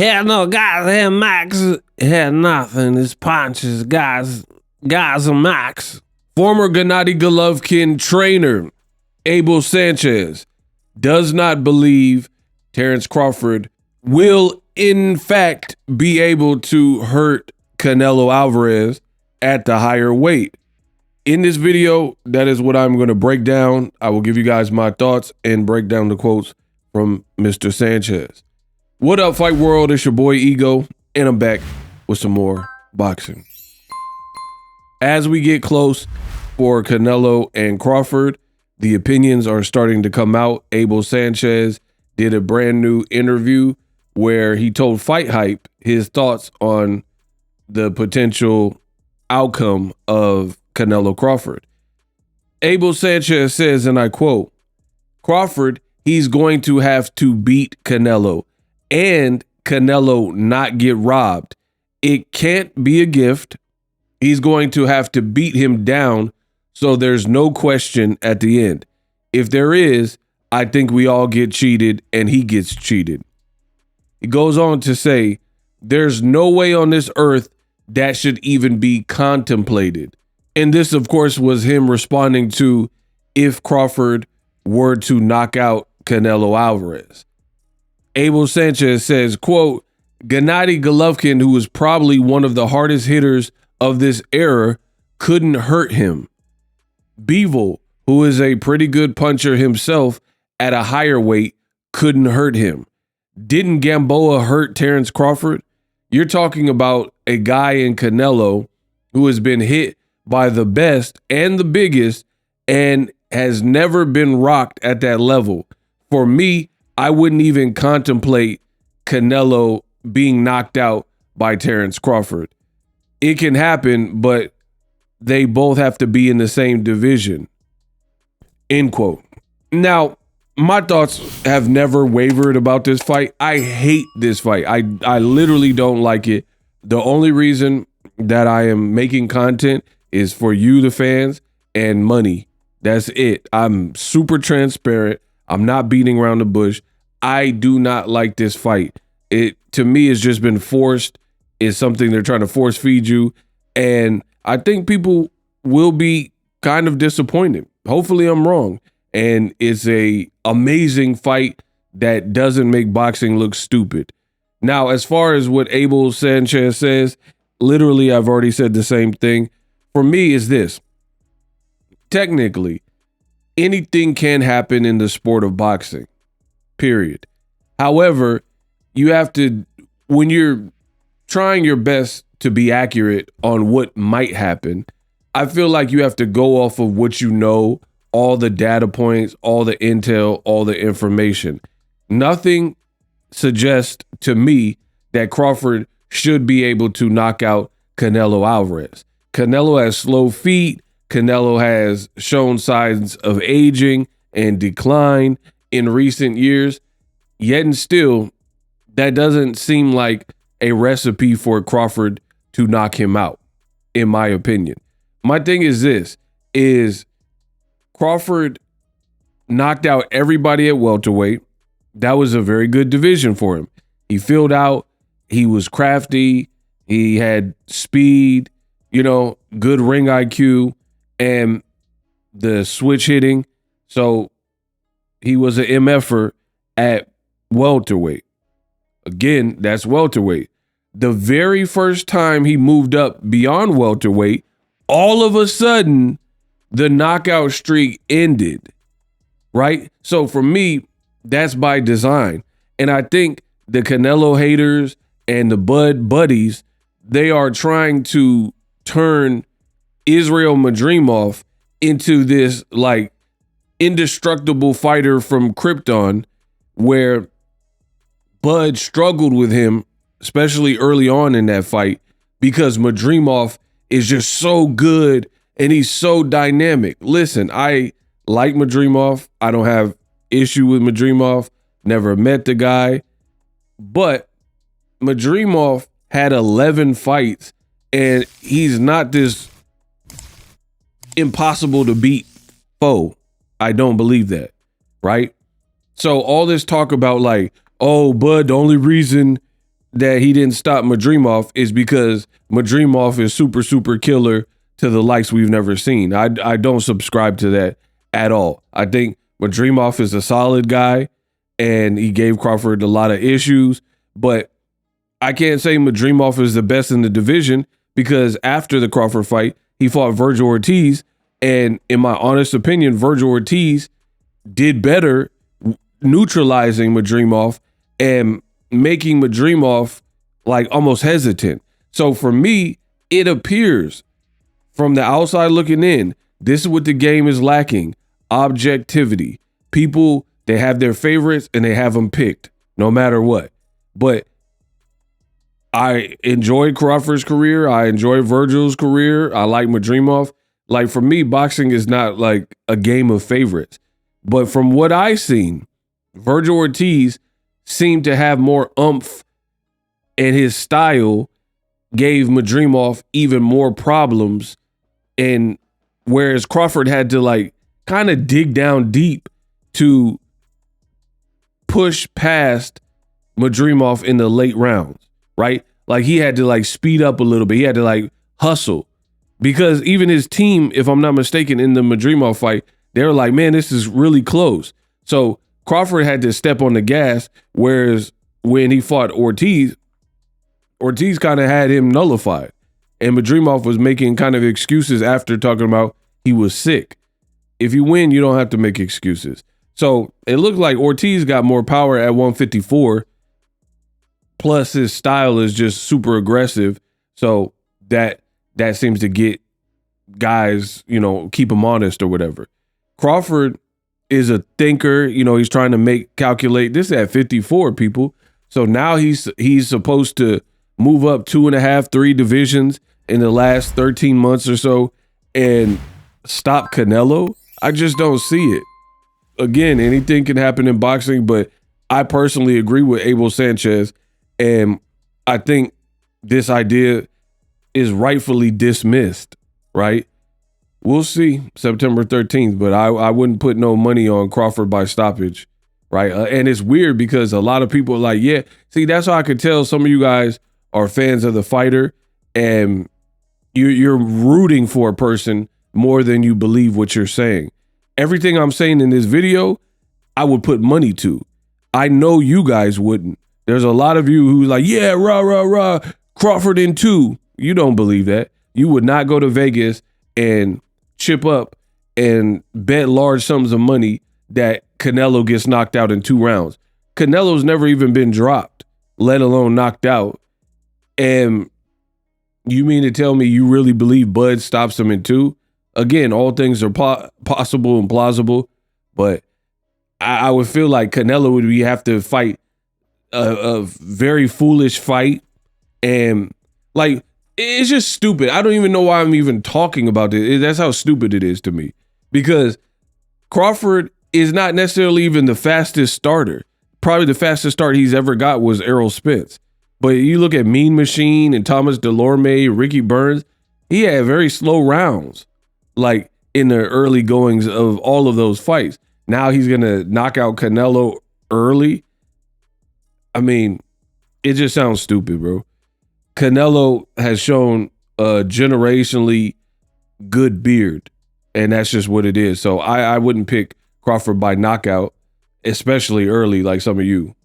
Hell no, guys, hell Max, hell nothing. It's punches, guys and Max. Former Gennady Golovkin trainer Abel Sanchez does not believe Terence Crawford will in fact be able to hurt Canelo Alvarez at the higher weight. In this video, that is what I'm going to break down. I will give you guys my thoughts and break down the quotes from Mr. Sanchez. What up, Fight World? It's your boy Ego, and I'm back with some more boxing. As we get close for Canelo and Crawford, the opinions are starting to come out. Abel Sanchez did a brand new interview where he told Fight Hype his thoughts on the potential outcome of Canelo Crawford. Abel Sanchez says, and I quote, "Crawford, he's going to have to beat Canelo and Canelo not get robbed. It can't be a gift. He's going to have to beat him down so there's no question at the end. If there is, I think we all get cheated and he gets cheated." He goes on to say, "There's no way on this earth that should even be contemplated." And this, of course, was him responding to if Crawford were to knock out Canelo Alvarez. Abel Sanchez says, quote, "Gennady Golovkin, who was probably one of the hardest hitters of this era, couldn't hurt him. Bivol, who is a pretty good puncher himself at a higher weight, couldn't hurt him. Didn't Gamboa hurt Terence Crawford? You're talking about a guy in Canelo who has been hit by the best and the biggest and has never been rocked at that level. For me, I wouldn't even contemplate Canelo being knocked out by Terence Crawford. It can happen, but they both have to be in the same division." End quote. Now, my thoughts have never wavered about this fight. I hate this fight. I literally don't like it. The only reason that I am making content is for you, the fans, and money. That's it. I'm super transparent. I'm not beating around the bush. I do not like this fight. It, to me, has just been forced. It's something they're trying to force feed you. And I think people will be kind of disappointed. Hopefully I'm wrong. And it's a amazing fight that doesn't make boxing look stupid. Now, as far as what Abel Sanchez says, literally, I've already said the same thing. For me, is this. Technically, anything can happen in the sport of boxing, period. However, you have to, when you're trying your best to be accurate on what might happen, I feel like you have to go off of what you know, all the data points, all the intel, all the information. Nothing suggests to me that Crawford should be able to knock out Canelo Alvarez. Canelo has slow feet. Canelo has shown signs of aging and decline in recent years. Yet and still, that doesn't seem like a recipe for Crawford to knock him out, in my opinion. My thing is this, is Crawford knocked out everybody at welterweight. That was a very good division for him. He filled out. He was crafty. He had speed, you know, good ring IQ and the switch hitting. So he was an MFer at welterweight. Again, that's welterweight. The very first time he moved up beyond welterweight, all of a sudden, the knockout streak ended, right? So for me, that's by design. And I think the Canelo haters and the Bud buddies, they are trying to turn Israel Madrimov into this like indestructible fighter from Krypton, where Bud struggled with him, especially early on in that fight, because Madrimov is just so good and he's so dynamic. Listen, I like Madrimov. I don't have issue with Madrimov. Never met the guy. But Madrimov had 11 fights and he's not this impossible to beat foe. I don't believe that, right? So all this talk about like, oh, Bud, the only reason that he didn't stop Madrimov is because Madrimov is super, super killer to the likes we've never seen. I don't subscribe to that at all. I think Madrimov is a solid guy, and he gave Crawford a lot of issues, but I can't say Madrimov is the best in the division because after the Crawford fight, he fought Virgil Ortiz, and in my honest opinion, Virgil Ortiz did better neutralizing Madrimov and making Madrimov like almost hesitant. So for me, it appears from the outside looking in, this is what the game is lacking: objectivity. People, they have their favorites and they have them picked no matter what. But I enjoyed Crawford's career. I enjoyed Virgil's career. I like Madrimov. Like, for me, boxing is not like a game of favorites. But from what I've seen, Virgil Ortiz seemed to have more oomph, and his style gave Madrimov even more problems. And whereas Crawford had to like kind of dig down deep to push past Madrimov in the late rounds, right? Like, he had to like speed up a little bit. He had to like hustle, because even his team, if I'm not mistaken, in the Madrimov fight, they were like, man, this is really close. So Crawford had to step on the gas, whereas when he fought Ortiz, Ortiz kind of had him nullified. And Madrimov was making kind of excuses after talking about he was sick. If you win, you don't have to make excuses. So it looked like Ortiz got more power at 154. Plus his style is just super aggressive. So that seems to get guys, keep them honest or whatever. Crawford is a thinker. He's trying to calculate this at 54, people. So now he's supposed to move up 2.5, 3 divisions in the last 13 months or so and stop Canelo. I just don't see it. Again, anything can happen in boxing, but I personally agree with Abel Sanchez, and I think this idea is rightfully dismissed, right? We'll see September 13th, but I wouldn't put no money on Crawford by stoppage, right? And it's weird because a lot of people are like, yeah, see, that's how I could tell some of you guys are fans of the fighter, and you're rooting for a person more than you believe what you're saying. Everything I'm saying in this video, I would put money to. I know you guys wouldn't. There's a lot of you who's like, yeah, rah, rah, rah, Crawford in 2. You don't believe that. You would not go to Vegas and chip up and bet large sums of money that Canelo gets knocked out in 2 rounds. Canelo's never even been dropped, let alone knocked out. And you mean to tell me you really believe Bud stops him in 2? Again, all things are possible and plausible, but I would feel like Canelo would have to fight a very foolish fight, and like, it's just stupid. I don't even know why I'm even talking about this. That's how stupid it is to me, because Crawford is not necessarily even the fastest starter. Probably the fastest start he's ever got was Errol Spence. But you look at Mean Machine and Thomas Delorme, Ricky Burns, he had very slow rounds, like in the early goings of all of those fights. Now he's going to knock out Canelo early. I mean, it just sounds stupid, bro. Canelo has shown a generationally good beard, and that's just what it is. So I wouldn't pick Crawford by knockout, especially early like some of you.